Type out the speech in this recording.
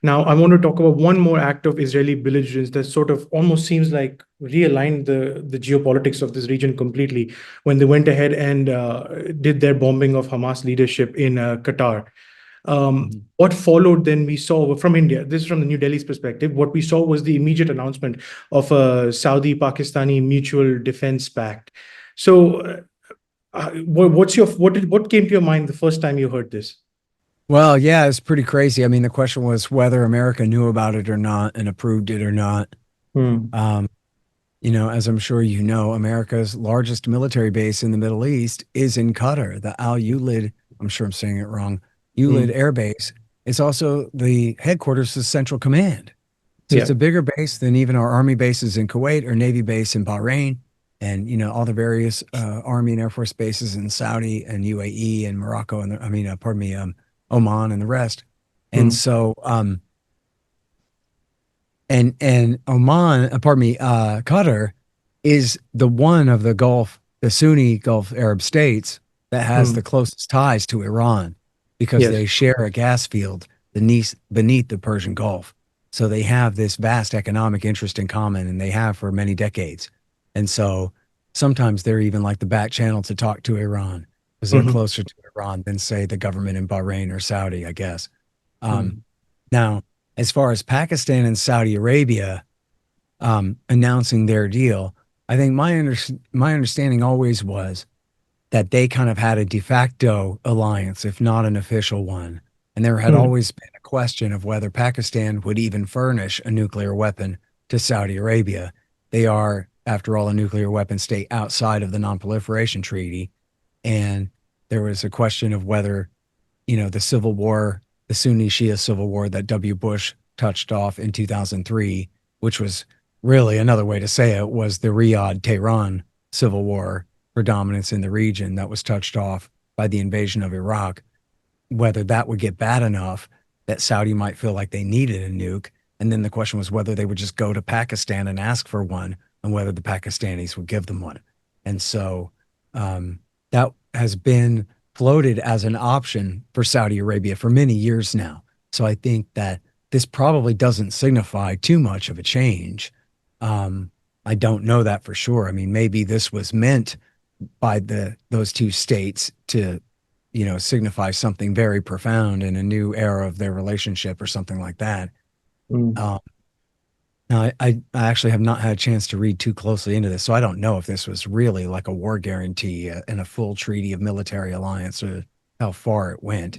Now, I want to talk about one more act of Israeli belligerence that sort of almost seems like realigned the geopolitics of this region completely when they went ahead and did their bombing of Hamas leadership in Qatar. What followed then we saw from India, this is from the New Delhi's perspective, what we saw was the immediate announcement of a Saudi-Pakistani mutual defense pact. So what came to your mind the first time you heard this? Well, yeah, it's pretty crazy. I mean, the question was whether America knew about it or not and approved it or not. Hmm. Um, as I'm sure you know, America's largest military base in the Middle East is in Qatar, the Al Ulid, I'm sure I'm saying it wrong, Ulid Hmm. Air Base. It's also the headquarters of Central Command. So Yeah. it's a bigger base than even our Army bases in Kuwait or Navy base in Bahrain and, all the various Army and Air Force bases in Saudi and UAE and Morocco and, Oman and the rest. And Hmm. so, and Oman, Qatar is the one of the Gulf, the Sunni Gulf Arab states that has Hmm. the closest ties to Iran because Yes. they share a gas field beneath the Persian Gulf. So they have this vast economic interest in common, and they have for many decades. And so sometimes they're even like the back channel to talk to Iran because they're Hmm. closer to Iran than, say, the government in Bahrain or Saudi, I guess. Um, Hmm. Now, as far as Pakistan and Saudi Arabia announcing their deal, I think my understanding always was that they kind of had a de facto alliance, if not an official one. And there had Hmm. always been a question of whether Pakistan would even furnish a nuclear weapon to Saudi Arabia. They are, after all, a nuclear weapon state outside of the Non-Proliferation Treaty. And there was a question of whether, the civil war, the Sunni Shia civil war that W. Bush touched off in 2003, which was really another way to say it, was the Riyadh Tehran civil war for dominance in the region that was touched off by the invasion of Iraq, whether that would get bad enough that Saudi might feel like they needed a nuke. And then the question was whether they would just go to Pakistan and ask for one and whether the Pakistanis would give them one. And so that has been floated as an option for Saudi Arabia for many years now. So I think that this probably doesn't signify too much of a change. I don't know that for sure. I mean, maybe this was meant by those two states to, signify something very profound in a new era of their relationship or something like that. Hmm. Um, Now, I actually have not had a chance to read too closely into this, so I don't know if this was really like a war guarantee and a full treaty of military alliance or how far it went.